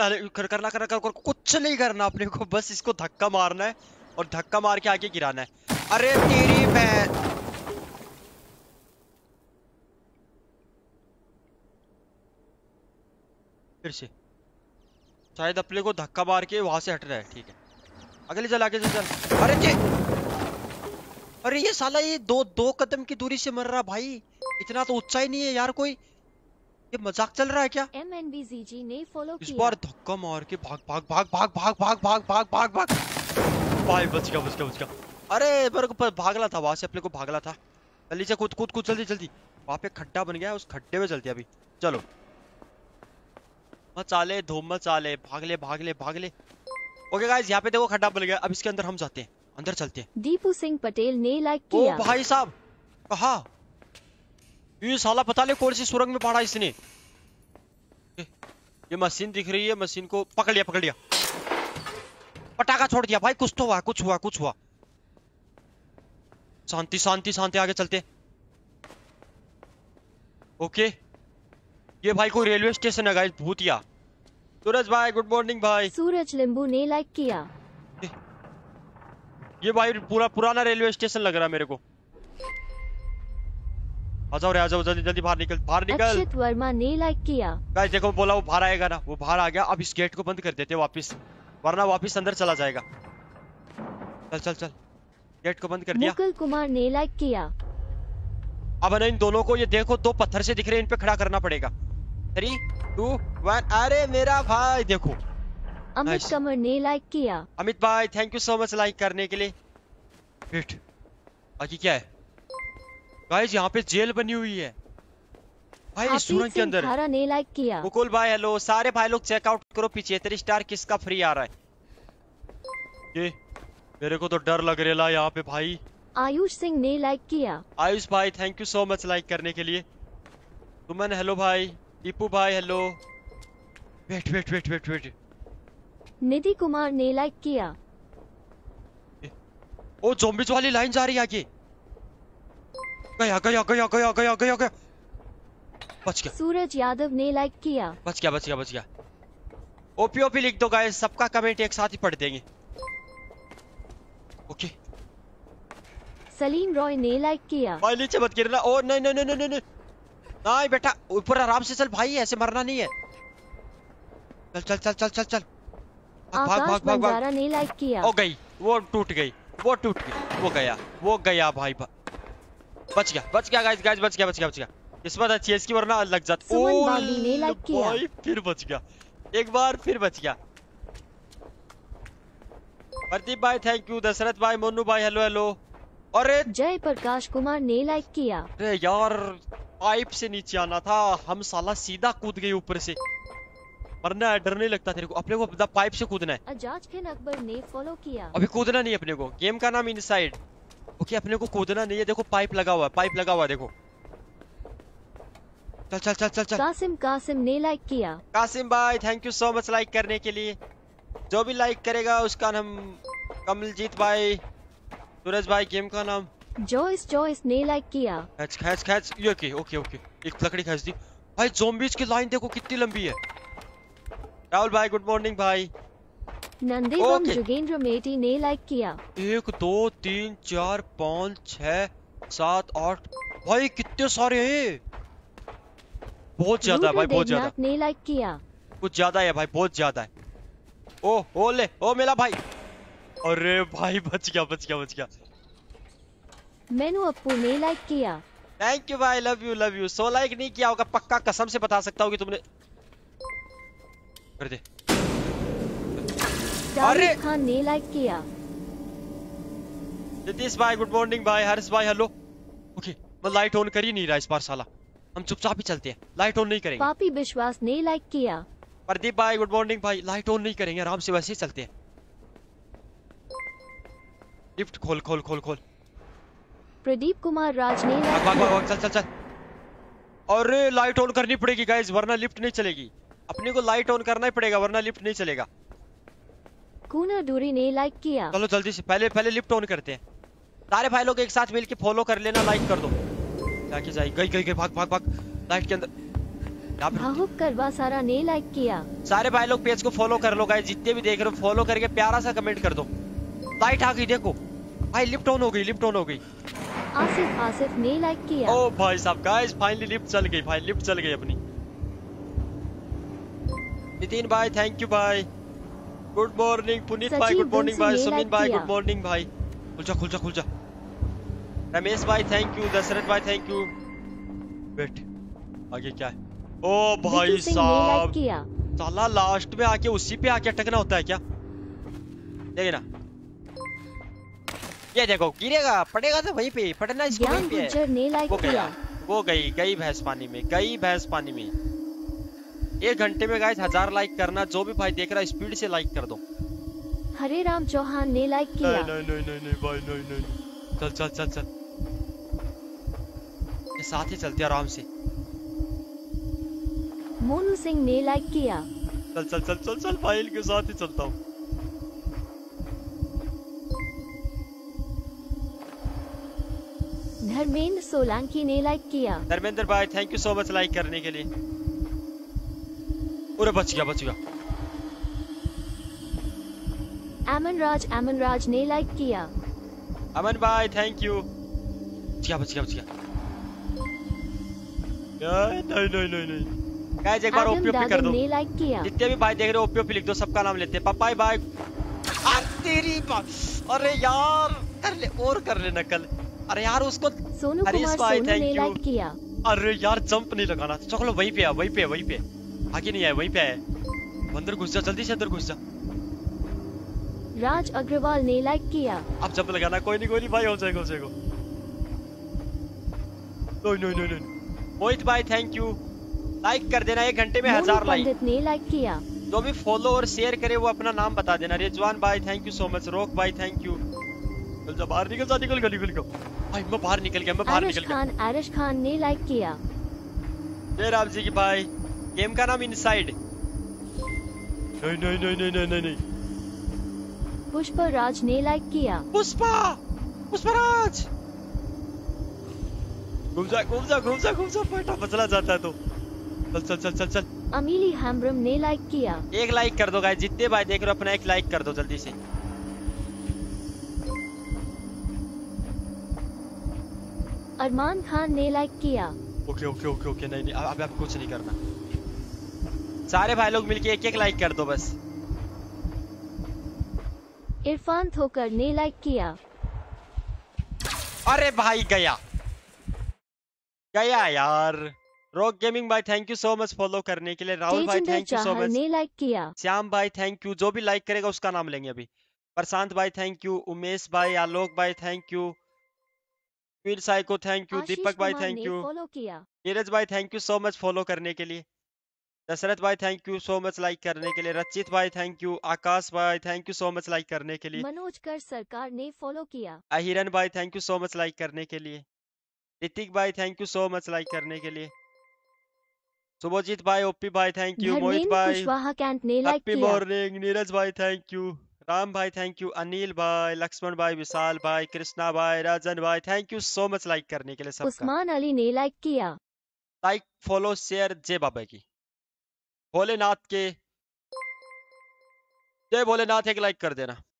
करना करना कर, कुछ नहीं करना अपने को, बस इसको धक्का मारना है और धक्का मार के आगे गिराना है। अरे तेरी बहन, फिर से शायद अपने को धक्का मार के वहां से हट रहा है। ठीक है, आगे चल आगे चल। अरे ये साला ये दो कदम की दूरी से मर रहा भाई, इतना तो ऊंचा ही नहीं है यार कोई, ये मजाक चल रहा है क्या? MNBZG ने फॉलो इस किया। बार धक्का मार के भाग भाग भाग भाग भाग भाग भाग भाग भाग भाग भाई, बच गया बच गया बच गया। अरे मेरे को भागना था वहां से, अपने को भागना था। जल्दी से कूद कूद कूद, जल्दी जल्दी। वहां पे खड्डा बन गया, उस खड्डे में चलते अभी। चलो मचाले धूम मचाले, भाग ले भाग ले भाग ले। ओके गाइस, यहाँ पे देखो खड्डा बन गया, अब इसके अंदर हम जाते हैं, अंदर चलते हैं। दीपू सिंह पटेल ने लाइक किया। ओ भाई साहब, कहा ये साला पता नहीं कौन सी सुरंग में पड़ा इसने। ये मशीन दिख रही है, मशीन को पकड़ लिया पकड़ लिया, पटाखा छोड़ दिया भाई। कुछ तो हुआ, कुछ हुआ कुछ हुआ। शांति शांति शांति, आगे चलते। ओके, ये भाई कोई रेलवे स्टेशन है गाइस, भूतिया। सूरज भाई गुड मॉर्निंग भाई। सूरज लिंबू ने लाइक किया। ये भाई पूरा पुराना रेलवे स्टेशन लग रहा है मेरे को। आ जाओ रे, आ जाओ, जल्दी जल्दी बाहर निकल बाहर निकल। अक्षित वर्मा ने लाइक किया। गाइस देखो, बोला वो बाहर आएगा ना, वो बाहर आ गया। अब इस गेट को बंद कर देते वापस, वरना वापस अंदर चला जाएगा। चल चल चल, गेट को बंद कर दिया। मुकुल कुमार ने लाइक किया। अब ना इन दोनों को, ये देखो दो पत्थर से दिख रहे हैं, इन पे खड़ा करना पड़ेगा। 3 2 1। अरे मेरा भाई देखो। अमित कमर ने लाइक किया। अमित भाई thank you so much like करने के लिए। वेट, बाकी क्या है गाइस? यहाँ पे जेल बनी हुई है भाई, इस सुरंग के अंदर। खारा ने लाइक किया। मुकुल भाई हेलो। सारे भाई लोग चेकआउट करो, 75 स्टार किसका फ्री आ रहा है। ये मेरे को तो डर लग रहा है यहाँ पे भाई। आयुष सिंह ने लाइक किया। आयुष भाई thank you so much like करने के लिए। सुमन हेलो भाई। दीपू भाई hello. Wait wait wait wait wait, Nidhi Kumar ने लाइक किया। ओ ज़ॉम्बीज वाली लाइन जा रही है आगे। गया गया गया गया गया गया गया, बच गया। सूरज यादव ने लाइक किया। बच गया बच गया बच गया। ओपी ओपी लिख दो गाइस, सबका कमेंट एक साथ ही पढ़ देंगे। ओके, सलीम रॉय ने लाइक किया। भाई नीचे मत गिरना। ओ नहीं नहीं नहीं नहीं नहीं नहीं बेटा, ऊपर आराम से चल भाई, ऐसे मरना नहीं है। चल चल चल चल चल चल, भाग भाग भाग बंजारा ने लाइक किया। ओ गई, वो टूट गई, वो टूट गई, वो गया भाई। बच गया गाइस गाइस, बच गया। किस्मत अच्छी है इसकी, वरना लग जाता। सुमन बागी ने लाइक किया। भाई फिर बच गया, एक बार फिर बच गया। प्रदीप भाई थैंक यू। दशरथ भाई, मोनू भाई हेलो हेलो। अरे जय प्रकाश कुमार ने लाइक किया। अरे यार, पाइप से नीचे आना था, हम साला सीधा कूद गए ऊपर से। मरना है, डर नहीं लगता तेरे को? अपने को पाइप से कूदना है। अजाजखिन अकबर ने फॉलो किया। अभी कूदना नहीं अपने को, गेम का नाम इनसाइड। ओके, अपने को कूदना नहीं है। देखो पाइप लगा हुआ है, पाइप लगा हुआ है देखो। चल चल चल चल चल। कासिम ने लाइक किया। कासिम भाई thank you so much like करने के लिए। जो भी लाइक करेगा उसका नाम कमलजीत भाई। सूरज भाई गेम का नाम। जॉयस ने लाइक किया। खैच खैच खैच, ये ओके ओके, एक लकड़ी खींच दी भाई। ज़ॉम्बीज की लाइन देखो कितनी लंबी है। राहुल भाई गुड मॉर्निंग भाई। नंदेवम जोगेंद्र मेटी ने लाइक किया। 1 2 3 4 5 6 7 8 भाई कितने सारे हैं, बहुत ज्यादा है भाई, बहुत ज्यादा ने लाइक किया। कुछ ज्यादा है भाई, बहुत ज्यादा है। ओ ले ओ मेरा भाई। अरे भाई बच गया। मेनू अप्पू ने लाइक किया। थैंक यू भाई, लव यू। 100 लाइक नहीं किया होगा पक्का, कसम से बता सकता हूँ कि तुमने कर दे। अरे खान ने लाइक किया। नितीश भाई गुड मॉर्निंग भाई। हर्ष भाई हेलो। ओके, मैं लाइट ऑन कर ही नहीं रहा इस बार साला, हम चुपचाप ही चलते हैं, लाइट ऑन नहीं करेंगे। पापी विश्वास ने लाइक किया। प्रदीप भाई गुड मॉर्निंग भाई। लाइट ऑन नहीं करेंगे, आराम से वैसे ही चलते हैं। लिफ्ट खोल खोल खोल खोल। प्रदीप कुमार राज ने लाइक भाग किया। भाग चल चल चल। अरे लाइट ऑन करनी पड़ेगी गाइस, वरना लिफ्ट नहीं चलेगी। अपने को लाइट ऑन करना ही पड़ेगा, वरना लिफ्ट नहीं चलेगा। कूना दूरी ने लाइक किया। चलो जल्दी से, पहले लिफ्ट ऑन करते हैं। सारे भाई लोग एक साथ मिलके फॉलो कर लेना, लाइक कर दो। जाके जाए, गई भाग लाइट के अंदर। यहाँ पे रुकते। भावुक करवा सारा ने लाइक किया। सारे भाई लोग पेज को फॉलो कर लो गाइस, जितने भी देख रहे हो फॉलो करके प्यारा सा कमेंट कर दो। लाइट आ गई देखो भाई, लिफ्ट ऑन हो गई, लिफ्ट ऑन हो गई। आसिफ आसिफ ने लाइक किया। ओ भाई साहब गाइस फाइनली लिफ्ट चल गई भाई, लिफ्ट चल गई अपनी। नितिन भाई थैंक यू भाई, गुड मॉर्निंग। पुनीत भाई गुड मॉर्निंग भाई। सुमिन भाई गुड मॉर्निंग भाई। खुल जा खुल जा खुल जा। रमेश भाई थैंक यू। दशरथ भाई थैंक यू। वेट आगे क्या है? ओ भाई साहब साला लास्ट में आके उसी पे आके अटकना होता है क्या? देखिए ना, ये देखो गिरेगा, पड़ेगा तो वहीं पे, पड़ना इसको वहीं पे है। ने लाइक वो किया। वो गई भैंस पानी में, गई भैंस पानी में। 1 घंटे में गाइस 1000 लाइक करना। जो भी भाई देख रहा है स्पीड से लाइक कर दो। हरे राम चौहान ने लाइक किया। नहीं भाई नहीं। चल चल चल चल, ये साथ ही चलते आराम से। मोनू सिंह ने लाइक किया। चल चल चल चल चल भाई, इनके साथ ही चलता हूँ। धर्मेंद्र सोलंकी ने लाइक किया। धर्मेंद्र भाई thank you so much like करने के लिए। पूरे बच गया बच गया। अमन राज ने लाइक किया। अमन भाई थैंक यू। बच गया। नहीं गाइस एक बार ओपीओ कर दो। ने लाइक किया। जितने भी भाई देख रहे हो ओपीओ लिख दो, सबका नाम लेते हैं। पपाई भाई तेरी बात, अरे यार कर ले और कर ले नकल। अरे यार उसको सोनू कुमार सोनू ने लाइक किया। अरे यार जंप नहीं लगाना। चलो वहीं पे वहीं पे आगे नहीं आया, वहीं पे आया। अंदर घुस जा, जल्दी से अंदर घुस जा। राज अग्रवाल ने लाइक किया। अब जंप लगाना। कोई नहीं भाई, हो जाएगा। नहीं। मोहित भाई थैंक यू। लाइक कर देना, 1 घंटे में 1000 लाइक। ने लाइक किया। जो भी फॉलो और शेयर करे वो अपना नाम बता देना। रिजवान भाई थैंक यू सो मच। रोक भाई थैंक यू। चल जा बाहर निकल, गली भाई। मैं बाहर निकल गया। आरिश खान ने लाइक किया। जय राम जी की भाई। गेम का नाम इनसाइड। नहीं। पुष्पा राज ने लाइक किया। पुष्पा राज घूम जा बेटा, बचला जाता है तो। चल। अमीली हैम्ब्रम ने लाइक किया। 1 लाइक कर दो गाइस, जितने भाई देख रहे हो अपना 1 लाइक कर दो जल्दी से। अरमान खान ने लाइक किया। ओके नहीं अब कुछ नहीं करना। सारे भाई लोग मिलके 1 लाइक कर दो बस। इरफान थोकर ने लाइक किया। अरे भाई गया यार। रॉक गेमिंग भाई thank you so much follow करने के लिए। राहुल भाई थैंक यू सो मच। ने लाइक किया। श्याम भाई थैंक यू। जो भी लाइक करेगा उसका नाम लेंगे अभी। प्रशांत भाई थैंक यू। उमेश भाई, आलोक भाई थैंक यू। वीर साई को थैंक यू। दीपक भाई थैंक यू। फॉलो किया। नीरज भाई thank you so much follow करने के लिए। दशरथ भाई thank you so much like करने के लिए। रचित भाई थैंक यू। आकाश भाई thank you so much like करने के लिए। मनोज कर सरकार ने फॉलो किया। अहिरन भाई thank you so much like करने के लिए। ऋतिक भाई thank you so much like करने के लिए। सुभोजीत भाई, ओपी भाई थैंक यू। मोहित भाई हैप्पी मॉर्निंग। नीरज भाई थैंक यू। राम भाई थैंक यू। अनिल भाई, लक्ष्मण भाई, विशाल भाई, कृष्णा भाई, राजन भाई thank you so much like करने के लिए सबका। उस्मान अली ने लाइक किया। लाइक फॉलो शेयर जय बाबा की। भोलेनाथ के जय भोलेनाथ 1 लाइक कर देना।